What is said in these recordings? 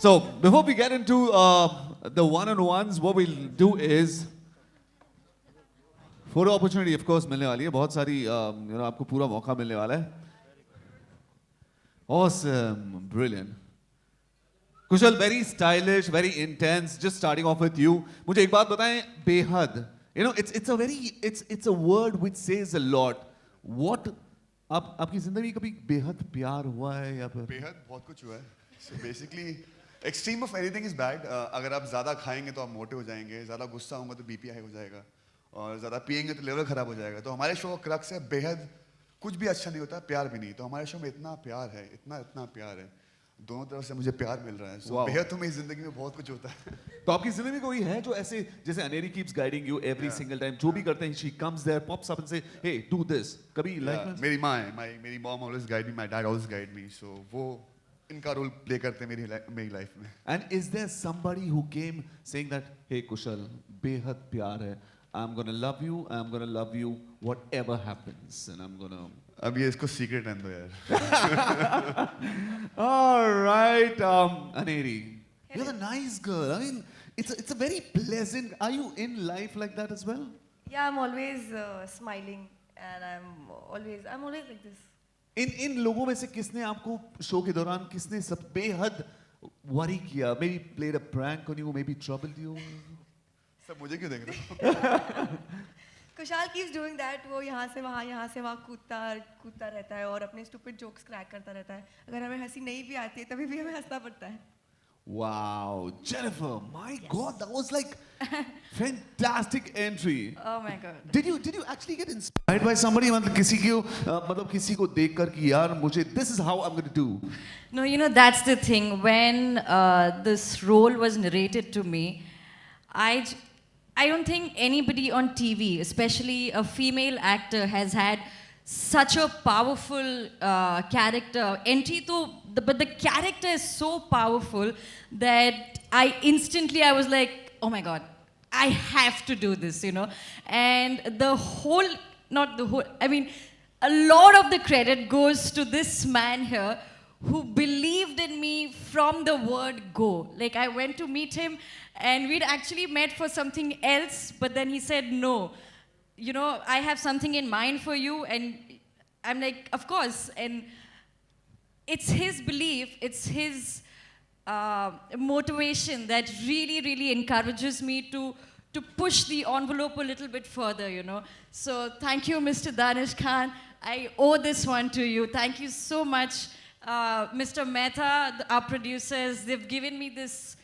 So before we get into the one-on-ones, what we'll do is photo opportunity, of course, मिलने वाली है. बहुत सारी आपको पूरा मौका मिलने वाला है. Awesome, brilliant. Kusal, very stylish, very intense. Just starting off with you. मुझे एक बात बताएं, बेहद. You know, it's a word which says a lot. What आपकी जिंदगी में कभी बेहद प्यार हुआ है या फिर? बेहद बहुत कुछ हुआ है. So basically, extreme of anything is bad. अगर आप ज़्यादा खाएंगे तो आप मोटे हो जाएंगे, ज़्यादा गुस्सा होगा तो बीपी हाई हो जाएगा, और ज़्यादा पिएंगे तो लेवल खराब हो जाएगा. तो हमारे शो का क्रक्स है बेहद. कुछ भी अच्छा नहीं होता, प्यार भी नहीं. तो हमारे शो में इतना प्यार है, इतना प्यार है. दोनों तरफ से मुझे प्यार मिल रहा है. So बेहद तो मेरी जिंदगी में बहुत कुछ होता है. तो आपकी जिंदगी में कोई है जो ऐसे, जैसे Aneri keeps guiding you every single time, जो भी करते हैं, she comes there, pops up and say, hey, do this. कभी like मेरी माँ है, मेरी mom always guide me, my dad always guide me. So वो इनका रोल प्ले करते हैं मेरी लाइफ में. And is there somebody who came saying that, hey Kushal, बेहद प्यार है, I'm gonna love you whatever happens, and I'm gonna. अब ये इसको सीक्रेट रहने दो यार. All right, Aneri, you're a nice girl. I mean, it's a very pleasant. Are you in life like that as well? Yeah, I'm always smiling, and I'm always like this. इन लोगों में से किसने आपको show के दौरान किसने सब बेहद वरी किया? Maybe played a prank on you, maybe troubled you. सब मुझे क्यों देख रहे हो? Kushal keeps doing that. वो यहाँ से वहाँ कूदता रहता है और अपने stupid jokes crack करता रहता है. अगर हमें हंसी नहीं भी आती है तभी भी हमें हंसना पड़ता है. Wow, Jennifer, my God, that was like fantastic entry. Oh my God. Did you actually get inspired by somebody? मतलब किसी को देखकर कि यार मुझे this is how I'm going to do. No, you know, that's the thing. When this role was narrated to me, I don't think anybody on TV, especially a female actor, has had such a powerful character. Entry but the character is so powerful that I was like, oh my God, I have to do this, you know. And a lot of the credit goes to this man here who believed in me from the word go. Like, I went to meet him and we'd actually met for something else, but then he said, no, you know, I have something in mind for you. And I'm like, of course. And it's his belief, it's his motivation that really, really encourages me to push the envelope a little bit further, you know. So thank you, Mr. Danish Khan. I owe this one to you. Thank you so much, Mr. Mehta, our producers. They've given me this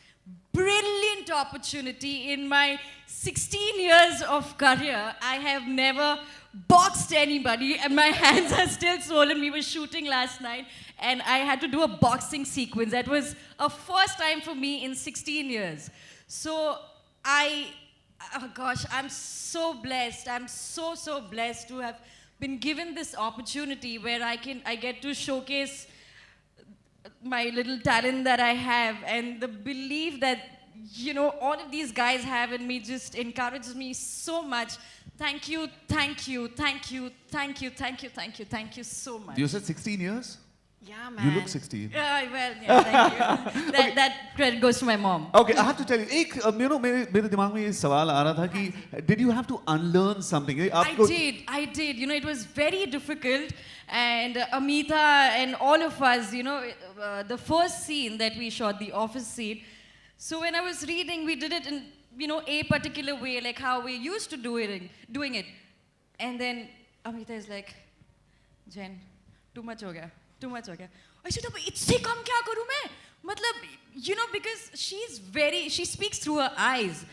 brilliant opportunity. In my 16 years of career, I have never boxed anybody, and my hands are still swollen. We were shooting last night, and I had to do a boxing sequence. That was a first time for me in 16 years. So oh gosh, I'm so blessed. I'm so blessed to have been given this opportunity where I get to showcase my little talent that I have, and the belief that, you know, all of these guys have in me just encourages me so much. Thank you so much. You said 16 years? Yeah, man. You look 16. Yeah, well, yeah, thank you. That credit goes to my mom. Okay, I have to tell you, मेरे दिमाग में ये सवाल आ रहा था कि did you have to unlearn something? I did. You know, it was very difficult. And Amita and all of us, you know, the first scene that we shot, the office scene. So when I was reading, we did it in, you know, a particular way, like how we used to doing it. And then Amita is like, Jen, too much ho gaya. I said, itse kam kya karu main? Matlab, you know, because she speaks through her eyes.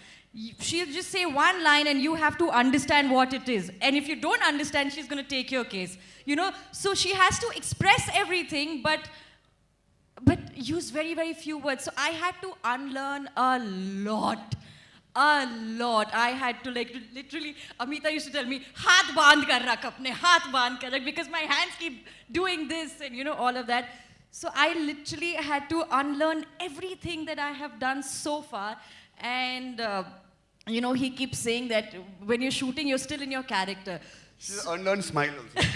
She'll just say one line and you have to understand what it is. And if you don't understand, she's going to take your case. You know, so she has to express everything, but use very, very few words. So I had to unlearn a lot. I had to, like, literally, Amita used to tell me, haath bandh kar rakh, because my hands keep doing this and, you know, all of that. So I literally had to unlearn everything that I have done so far. And you know, he keeps saying that when you're shooting, you're still in your character. She's an unlearned smile also.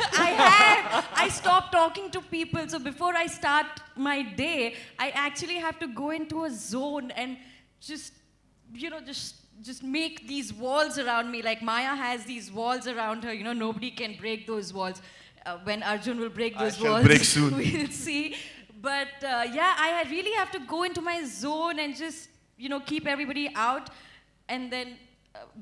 I stopped talking to people. So before I start my day, I actually have to go into a zone and just, you know, just make these walls around me. Like Maya has these walls around her. You know, nobody can break those walls. When Arjun will break those shall walls, break soon. we'll see. But yeah, I really have to go into my zone and just, you know, keep everybody out and then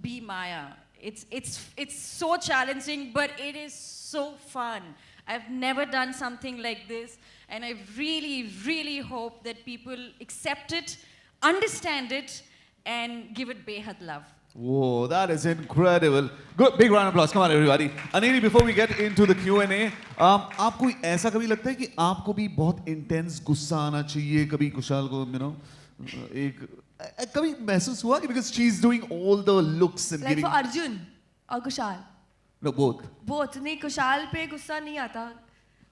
be Maya. It's so challenging, but it is so fun. I've never done something like this, and I really, really hope that people accept it, understand it, and give it behad love. Whoa, that is incredible. Good, big round of applause. Come on, everybody. Anili, before we get into the Q&A, आपको ऐसा कभी लगता है कि आपको भी बहुत intense गुस्सा आना चाहिए कभी कुशाल को, you know, कभी महसूस हुआ कि because she's doing all the looks and Like giving. for Arjun or Kushal. No, both. Both नहीं, कुशाल पे गुस्सा नहीं आता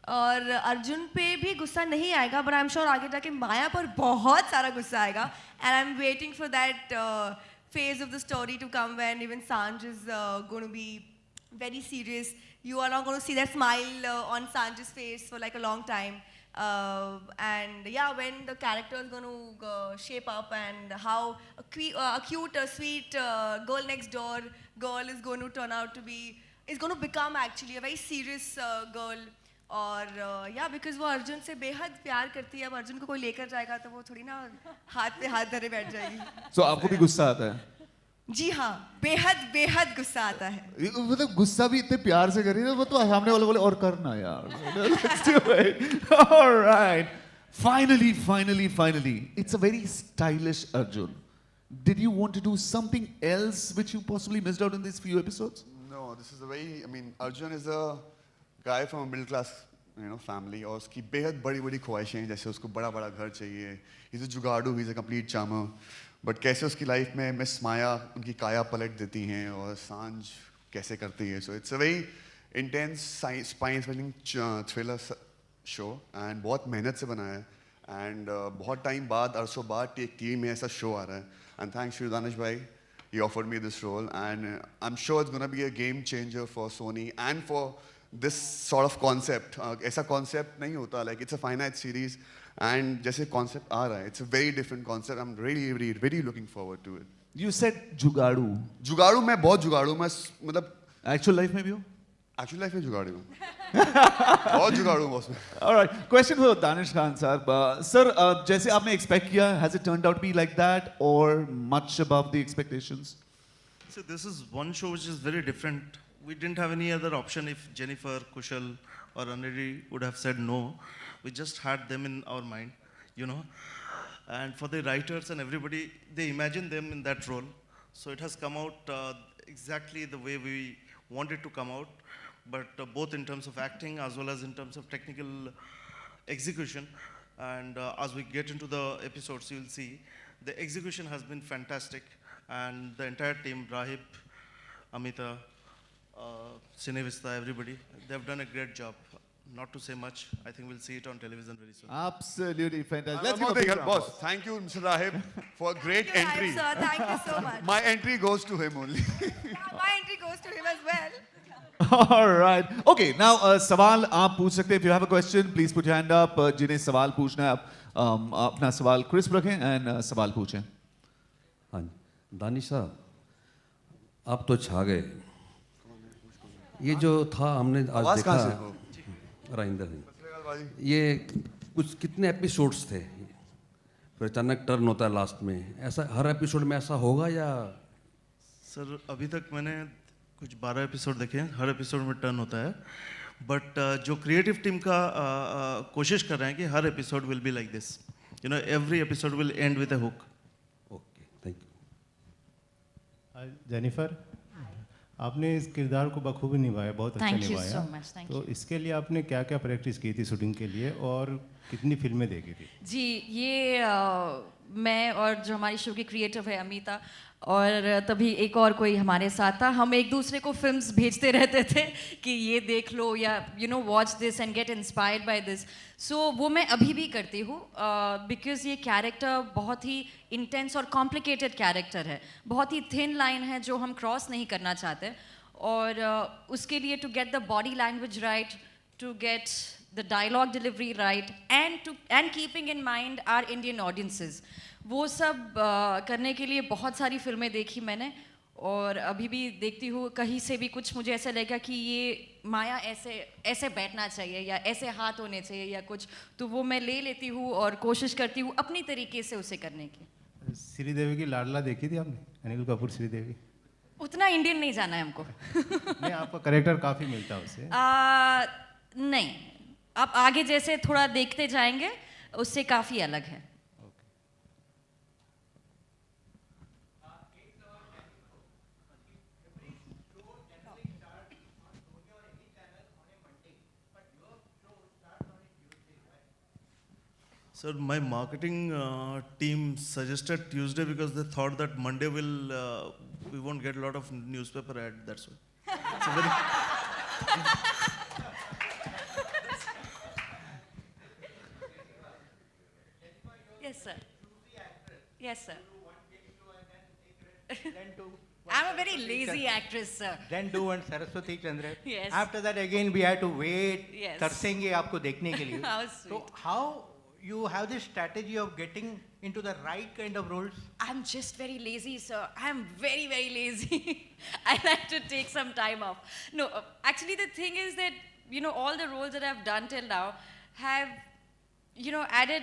और अर्जुन पे भी गुस्सा नहीं आएगा, but I'm sure आगे जाके माया पर बहुत सारा गुस्सा आएगा, and I'm waiting for that phase of the story to come when even Sanj is going to be very serious. You are not going to see that smile on Sanj's face for like a long time. And yeah, when the character is going to shape up and how a cute, sweet girl next door girl is going to turn out to be, is going to become actually a very serious girl. और या because वो अर्जुन से बेहद प्यार करती है, अब अर्जुन को कोई लेकर जाएगा तो वो थोड़ी ना हाथ पे हाथ धरे बैठ जाएगी. So आपको भी गुस्सा आता है? जी हाँ, बेहद बेहद गुस्सा आता है. मतलब गुस्सा भी इतने प्यार से करिए ना, वो तो सामने वाले बोले और करना यार. Let's do it. All right. Finally, it's a very stylish Arjun. Did you want to do something else which you possibly missed out in these few episodes? No, this is a very, I mean, Arjun is a guy from a middle class, you know, family, और उसकी बेहद बड़ी बड़ी ख्वाहिशें हैं, जैसे उसको बड़ा बड़ा घर चाहिए. He's a जुगाड़ू, he's a complete charmer. But कैसे उसकी लाइफ में मिस माया उनकी काया पलट देती हैं और सांझ कैसे करती है. So it's a very intense, spine-thrilling thriller show and बहुत मेहनत से बनाया है. And बहुत टाइम बाद, अरसों बाद टेक टीवी में ऐसा शो आ रहा है. And thanks to Danish bhai, he offered me this role, and I'm sure it's going to be a game changer for Sony and for this sort of concept. ऐसा concept नहीं होता, like it's a finite series, and जैसे concept आ रहा है, it's a very different concept. I'm really looking forward to it. You said जुगाड़ू. जुगाड़ू, मैं बहुत जुगाड़ू, मैं मतलब Actual life में भी हो? actual life में जुगाड़ू हूँ. बहुत जुगाड़ू हूँ उसमें. All right. Question for Danish Khan sir. Sir, जैसे आपने expect किया, has it turned out to be like that or much above the expectations? So this is one show which is very different. We didn't have any other option if Jennifer, Kushal or Aneri would have said no. We just had them in our mind, you know. And for the writers and everybody, they imagined them in that role. So it has come out exactly the way we wanted to come out, but both in terms of acting as well as in terms of technical execution. And as we get into the episodes, you will see the execution has been fantastic. And the entire team, Rahib, Amita, Cinevista, everybody, they've done a great job. Not to say much, I think we'll see it on television very soon. Absolutely fantastic. Let's give a big round of boss. applause. Thank you, Mr. Rahib, for a great Thank entry. you, sir. Thank you so much. My entry goes to him only. My entry goes to him as well. All right. Okay, now सवाल आप पूछ सकते हैं. If you have a question, please put your hand up. जिन्हें सवाल पूछना है आप अपना सवाल क्रिस्प रखें and सवाल पूछें. हाँ जी, दानिश साहब, आप तो छा गए. ये जो था हमने आज आवाज देखा, कहाँ से हो? राइंदर जी, ये कुछ कितने एपिसोड्स थे, फिर अचानक टर्न होता है लास्ट में, ऐसा हर एपिसोड में ऐसा होगा या? सर अभी तक मैंने कुछ 12 एपिसोड देखे हैं, हर एपिसोड में टर्न होता है. बट जो क्रिएटिव टीम का कोशिश कर रहे हैं कि हर episode will be like this, you know, every episode will end with a hook. Okay, thank you. Jennifer, आपने इस किरदार को बखूबी निभाया, बहुत अच्छा Thank you निभाया. so much, thank तो you. इसके लिए आपने क्या क्या प्रैक्टिस की थी शूटिंग के लिए, और कितनी फिल्में देखी थी? जी, ये मैं और जो हमारी शो की क्रिएटर है अमीता, और तभी एक और कोई हमारे साथ था। हम एक दूसरे को फिल्म्स भेजते रहते थे कि ये देख लो, या watch this and get inspired by this. So वो मैं अभी भी करती हूँ, बिकॉज ये कैरेक्टर बहुत ही इंटेंस और कॉम्प्लिकेटेड कैरेक्टर है, बहुत ही थिन लाइन है जो हम क्रॉस नहीं करना चाहते। और उसके लिए to get the body language right, to get the dialogue delivery right, and keeping in mind our Indian audiences, वो सब करने के लिए बहुत सारी फिल्में देखी मैंने, और अभी भी देखती हूँ। कहीं से भी कुछ मुझे ऐसा लगेगा कि ये माया ऐसे ऐसे बैठना चाहिए या ऐसे हाथ होने चाहिए या कुछ, तो वो मैं ले लेती हूँ और कोशिश करती हूँ अपनी तरीके से उसे करने की। श्रीदेवी की लाडला देखी थी आपने? अनिल कपूर श्रीदेवी? उतना इंडियन नहीं जाना है हमको। नहीं, आपका करेक्टर काफ़ी मिलता है उससे। नहीं, आप आगे जैसे थोड़ा देखते जाएंगे उससे काफ़ी अलग है। Sir, my marketing team suggested Tuesday because they thought that Monday we won't get a lot of newspaper ad. That's why. It's a very Yes, sir. Yes, sir. Then do I'm a very lazy actress, sir. Then do one Saraswati Chandra. Yes. After that again we had to wait. Yes. तरसेंगे आपको देखने के लिए. How So sweet. how you have this strategy of getting into the right kind of roles? I'm just very lazy, sir. I'm very, very lazy. I like to take some time off. No, actually, the thing is that, all the roles that I've done till now have, added,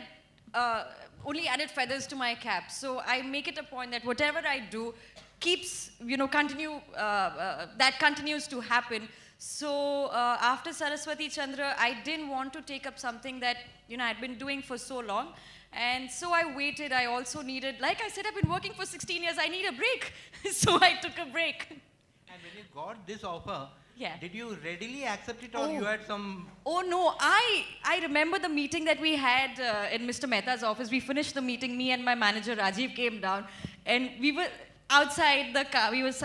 only added feathers to my cap. So I make it a point that whatever I do keeps, that continues to happen. So after Saraswati Chandra, I didn't want to take up something that, I'd been doing for so long. And so I waited. I also needed, like I said, I've been working for 16 years. I need a break. So I took a break. And when you got this offer, Yeah. did you readily accept it or Oh. you had some? Oh no, I remember the meeting that we had in Mr. Mehta's office. We finished the meeting, me and my manager Rajiv came down, and we were outside the car. We were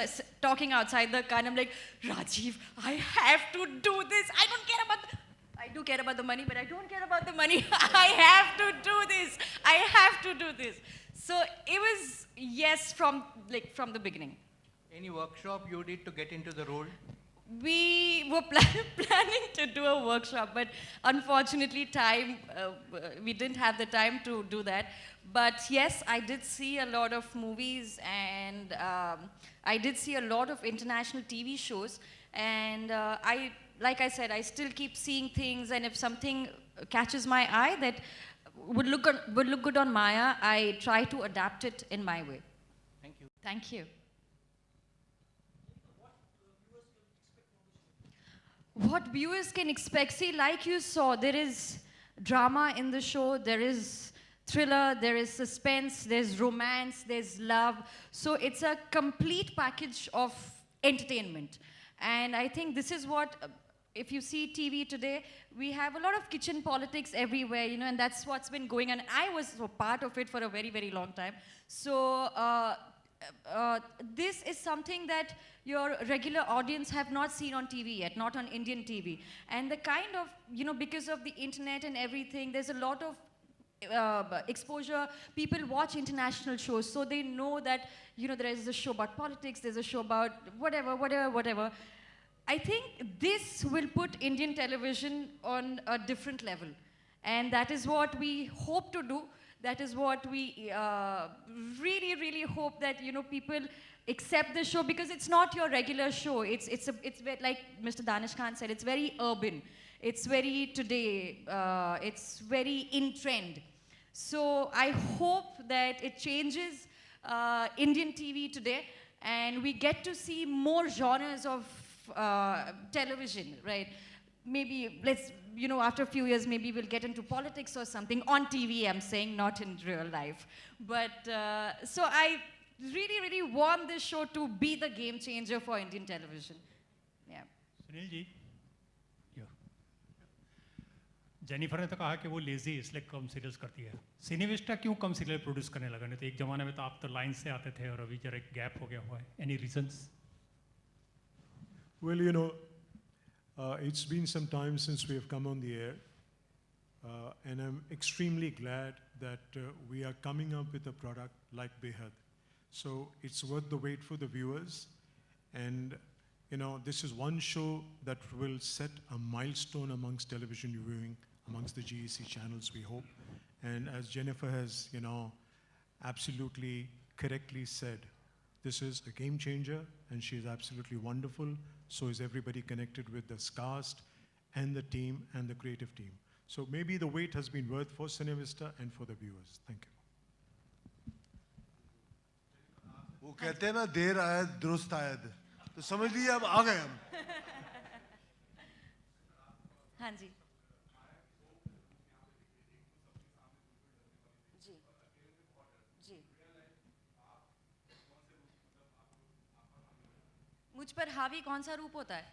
talking outside the car, and I'm like, Rajiv, I have to do this. I don't care about I do care about the money, but I don't care about the money. I have to do this. I have to do this. So it was yes from the beginning. Any workshop you did to get into the role? We were planning to do a workshop, but unfortunately, we didn't have the time to do that. But yes, I did see a lot of movies, and I did see a lot of international TV shows. And like I said, I still keep seeing things, and if something catches my eye that would look good on Maya, I try to adapt it in my way. Thank you. Thank you. What viewers can expect, see, like you saw, there is drama in the show, there is thriller, there is suspense, there's romance, there's love. So it's a complete package of entertainment. And I think this is what, if you see TV today, we have a lot of kitchen politics everywhere, and that's what's been going on. I was a part of it for a very, very long time. So this is something that your regular audience have not seen on TV yet, not on Indian TV. And the kind of, because of the internet and everything, there's a lot of exposure. People watch international shows, so they know that, there is a show about politics, there's a show about whatever. I think this will put Indian television on a different level. And that is what we hope to do. That is what we really, really hope that, people accept the show, because it's not your regular show. It's like Mr. Danish Khan said, it's very urban. It's very today. It's very in trend. So I hope that it changes Indian TV today, and we get to see more genres of television, right? Maybe after a few years, maybe we'll get into politics or something on TV, I'm saying, not in real life. But so I really, really want this show to be the game changer for Indian television. Yeah. Sunil ji, Jennifer ने तो कहा कि वो lazy इसलिए कम serials करती है। सिनेविस्टा क्यों कम serial produce करने लगा? नहीं तो एक ज़माने में तो आप तो लाइन से आते थे और अभी जरा एक गैप हो गया हुआ है। Any reasons? Well, you know, it's been some time since we have come on the air, and I'm extremely glad that we are coming up with a product like Behad. So it's worth the wait for the viewers, and you know, this is one show that will set a milestone amongst television viewing, amongst the GEC channels, we hope. And as Jennifer has, you know, absolutely correctly said, this is a game changer, and she is absolutely wonderful. So is everybody connected with this cast and the team and the creative team. So maybe the wait has been worth for Cinevista and for the viewers. Thank you. वो कहते हैं ना देर आयद दुरुस्त आयद, तो समझ लीजिए अब आ गए हम। हाँ जी जी जी। मुझ पर हावी कौन सा रूप होता है?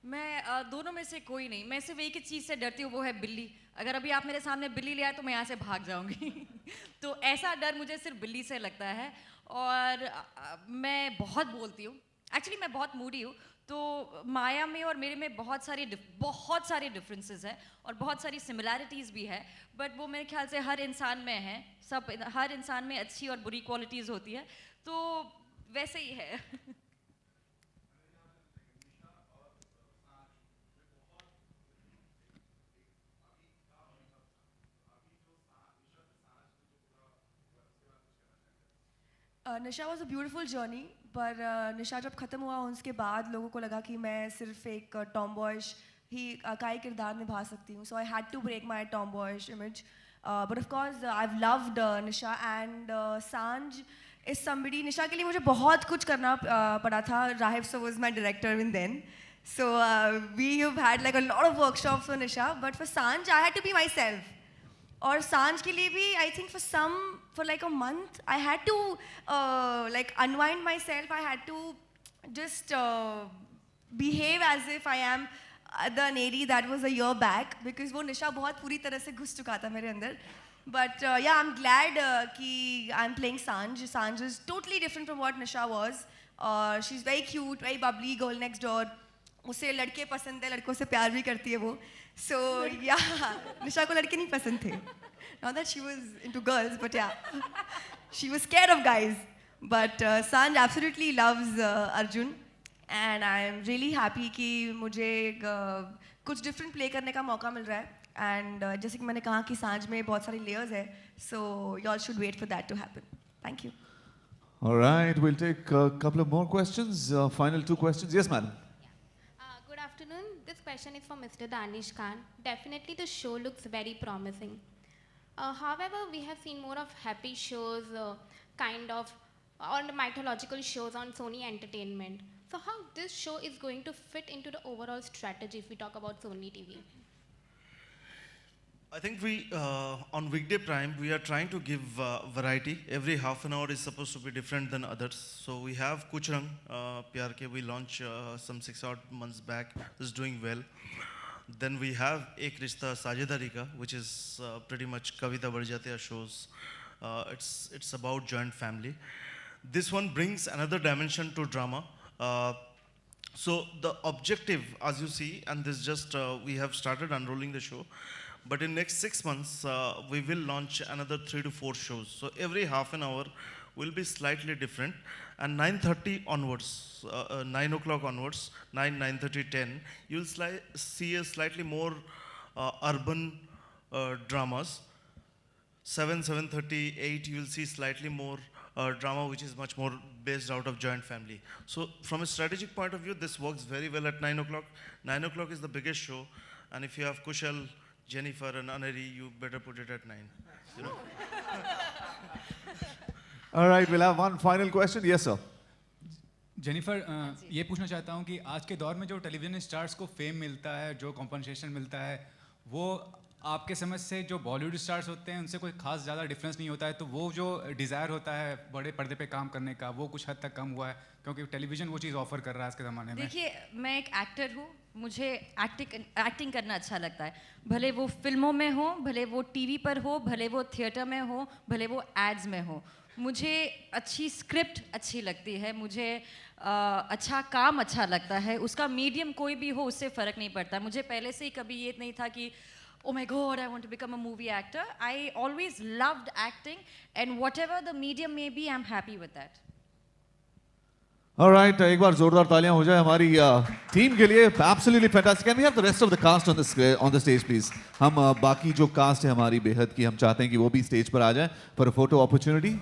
मैं दोनों में से कोई नहीं। मैं सिर्फ एक ही चीज़ से डरती हूँ, वो है बिल्ली। अगर अभी आप मेरे सामने बिल्ली ले आए तो मैं यहाँ से भाग जाऊँगी। तो ऐसा डर मुझे सिर्फ बिल्ली से लगता है। और मैं बहुत बोलती हूँ, एक्चुअली मैं बहुत मूडी हूँ। तो माया में और मेरे में बहुत सारे डिफरेंसेस हैं और बहुत सारी सिमिलैरिटीज़ भी है, बट वो मेरे ख्याल से हर इंसान में है। हर इंसान में अच्छी और बुरी क्वालिटीज़ होती है, तो वैसे ही है। निशा वॉज अ ब्यूटिफुल जर्नी, पर निशा जब ख़त्म हुआ उसके बाद लोगों को लगा कि मैं सिर्फ एक टॉम बॉयश ही का ही किरदार निभा सकती हूँ। So I had to break my tomboyish image, but of course I have loved Nisha and Saanjh is somebody. Nisha के लिए मुझे बहुत कुछ करना पड़ा था। Rahib sir was my director in then, so we have had like a lot of workshops for Nisha, but for Saanjh I had to be myself. और सांझ के लिए भी I think for like a month I had to like unwind myself. I had to just behave as if I am the Neri that was a year back, because वो निशा बहुत पूरी तरह से घुस चुका था मेरे अंदर. But yeah, I'm glad कि I'm playing Sanj. Sanj is totally different from what Nisha was. She's very cute, very bubbly, girl next door. उसे लड़के पसंद है, लड़कों से प्यार भी करती है वो. So yeah, निशा को लड़के नहीं पसंद थे. Not that she was into girls, but yeah, she was scared of guys. But Sanj absolutely loves Arjun, and I am really happy कि मुझे कुछ different play करने का मौका मिल रहा है. And जैसे कि मैंने कहा कि सांझ में बहुत सारी layers है, so y'all should wait for that to happen. Thank you. All right, we'll take a couple of more questions. Final 2 questions. Yes, madam. Good afternoon. This question is for Mr. Danish Khan. Definitely the show looks very promising. However, we have seen more of happy shows, or mythological shows on Sony Entertainment. So how this show is going to fit into the overall strategy if we talk about Sony TV? I think we, on weekday prime, we are trying to give variety. Every half an hour is supposed to be different than others. So we have Kuch Rang, PRK, we launched some 6 odd months back. This is doing well. Then we have Ek Rishta Sajidari Ka, which is pretty much Kavita Barjatiya shows. It's about joint family. This one brings another dimension to drama. So the objective, as you see, and this just, we have started unrolling the show. But in next 6 months, we will launch another 3 to 4 shows. So every half an hour will be slightly different. And 9:30 onwards, 9 o'clock onwards, 9:30, 10, you'll see a slightly more urban dramas. 7:30, 8, you'll see slightly more drama which is much more based out of joint family. So from a strategic point of view, this works very well at 9 o'clock. 9 o'clock is the biggest show. And if you have Kushal, Jennifer and Anari, you better put it at 9. You know? All right, we'll have one final question. Yes, sir. Jennifer, ये पूछना चाहता हूँ कि आज के दौर में जो टेलीविज़न स्टार्स को फेम मिलता है, जो कॉम्पनसेशन मिलता है, वो आपके समझ से जो बॉलीवुड स्टार्स होते हैं उनसे कोई खास ज़्यादा डिफरेंस नहीं होता है, तो वो जो डिज़ायर होता है बड़े पर्दे पे काम करने का वो कुछ हद तक कम हुआ है क्योंकि टेलीविज़न वो चीज़ ऑफर कर रहा है आज के ज़माने में? देखिए, मैं एक एक्टर हूँ, मुझे एक्टिंग करना अच्छा लगता है, भले वो फिल्मों में हो, भले वो टीवी पर हो, भले वो थिएटर में हो, भले वो एड्स में हो। मुझे अच्छी स्क्रिप्ट अच्छी लगती है, मुझे अच्छा काम अच्छा लगता है, उसका मीडियम कोई भी हो उससे फ़र्क नहीं पड़ता। मुझे पहले से ही कभी ये नहीं था कि oh my god, I want to become a movie actor. I always loved acting, and whatever the medium may be, I'm happy with that. Alright, एक बार जोरदार तालियां हो जाए हमारी टीम के लिए. Absolutely fantastic. Can we have the rest of the cast on the stage, please? हम बाकी जो कास्ट है हमारी बेहद की, हम चाहते हैं कि वो भी स्टेज पर आ जाए for a photo opportunity.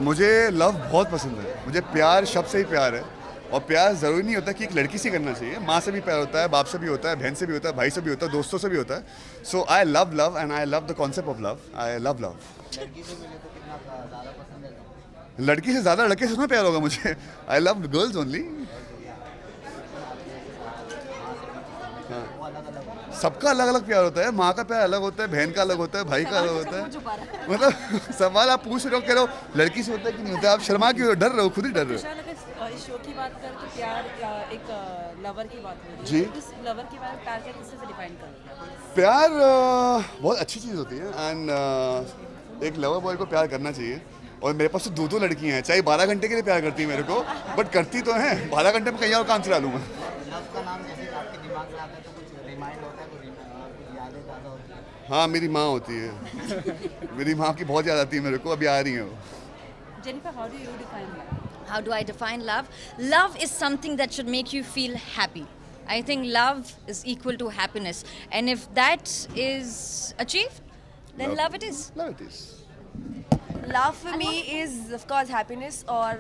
मुझे लव बहुत पसंद है. मुझे प्यार शब्द से ही प्यार है. और प्यार ज़रूरी नहीं होता कि एक लड़की से करना चाहिए. माँ से भी प्यार होता है, बाप से भी होता है, बहन से भी होता है, भाई से भी होता है, दोस्तों से भी होता है. So I love love and I love the concept of love. I love love. लड़की से ज़्यादा लड़के से उसमें प्यार होगा मुझे. I love girls only. सबका अलग अलग प्यार होता है, माँ का प्यार अलग होता है, बहन का अलग होता है, भाई का अलग होता है। मतलब सवाल आप पूछ रहे हो, कह रहे हो लड़की से होता है कि नहीं होता है, आप शर्मा क्यों हो, डर रहे हो, खुद ही डर रहे हो। इस शो की बात करें तो प्यार एक लवर की बात हो जी। इस लवर के बारे में प्यार कैसे से डिफाइन करोगे? प्यार बहुत अच्छी चीज़ होती है एंड एक लवर बॉय को प्यार करना चाहिए। और मेरे पास तो 2 लड़कियां हैं, चाहे 12 घंटे के लिए प्यार करती है मेरे को, बट करती तो हैं। 12 घंटे में कहीं और काम चला लूँगा। लव का नाम जैसे आपके दिमाग में आता है तो कुछ रिमाइंड होता है, कुछ यादें ज़्यादा होती है? हाँ, मेरी माँ होती है। मेरी माँ की बहुत याद आती है मेरे को, अभी आ रही है वो। Jennifer, how do you define love? How do I define love? Love is something that should make you feel happy. I think love is equal to happiness. And if that is achieved, then love it is. Love it is. Love for me is of course happiness. और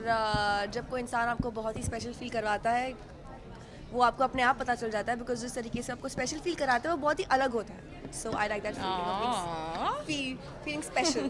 जब कोई इंसान आपको बहुत ही special feel करवाता है, वो आपको अपने आप पता चल जाता है, बिकॉज जिस तरीके से आपको स्पेशल फील कराते हैं वो बहुत ही अलग होता है। So I like that feeling special.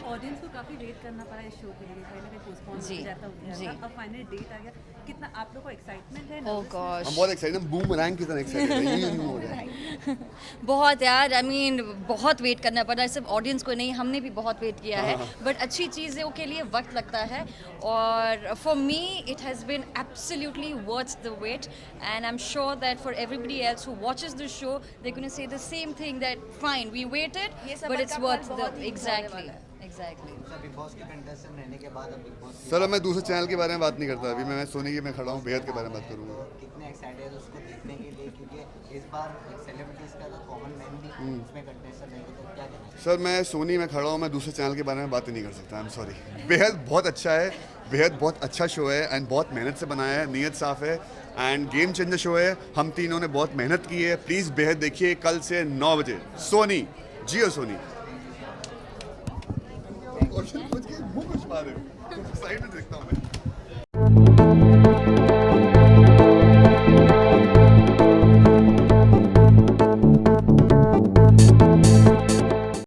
Audience को काफी वेट करना पड़ा इस शो के लिए, कहीं ना कहीं पोस्टपोन जी, हो जाता हो गया जी। था। अब फाइनल डेट आ गया, कितना आप लोग को एक्साइटमेंट है? Oh gosh. हम बहुत एक्साइटेड हैं, बूमरैंग की तरह एक्साइटेड हैं, यूं हो रहा है। बहुत यार, आई मीन बहुत वेट करना पड़ा, सिर्फ ऑडियंस को नहीं, हमने भी बहुत वेट किया है। बट अच्छी चीज़ों के लिए वक्त लगता है, और for me it has been absolutely worth the wait, and I am sure that for everybody else who watches the show they gonna say the same thing, that fine we waited but it's worth the exactly. Bigg Boss के contestant रहने के बाद अब big boss sir, मैं दूसरे channel के बारे में बात नहीं करता, अभी मैं सोनी की में खड़ा हूँ, बेहद के बारे में बात करूँगा। कितने एक्साइटेड है उसको देखने के लिए, क्योंकि इस बार सेलिब्रिटीज का तो कॉमन मैन भी उसमें कंटेस्टेंट रहेंगे, तो क्या कहना चाहिए? सर, मैं सोनी में खड़ा हूँ, मैं दूसरे चैनल के बारे में बात ही नहीं कर सकता, आई एम सॉरी। बेहद बहुत अच्छा है, बेहद बहुत अच्छा शो है, एंड बहुत मेहनत से बनाया है, नीयत साफ है, एंड गेम चेंजर शो है। हम तीनों ने बहुत मेहनत की है, प्लीज़ बेहद देखिए कल से 9 बजे सोनी, जियो सोनी। क्वेश्चन पूछ के मुंह कुछ मारे हो, साइड में देखता हूँ मैं।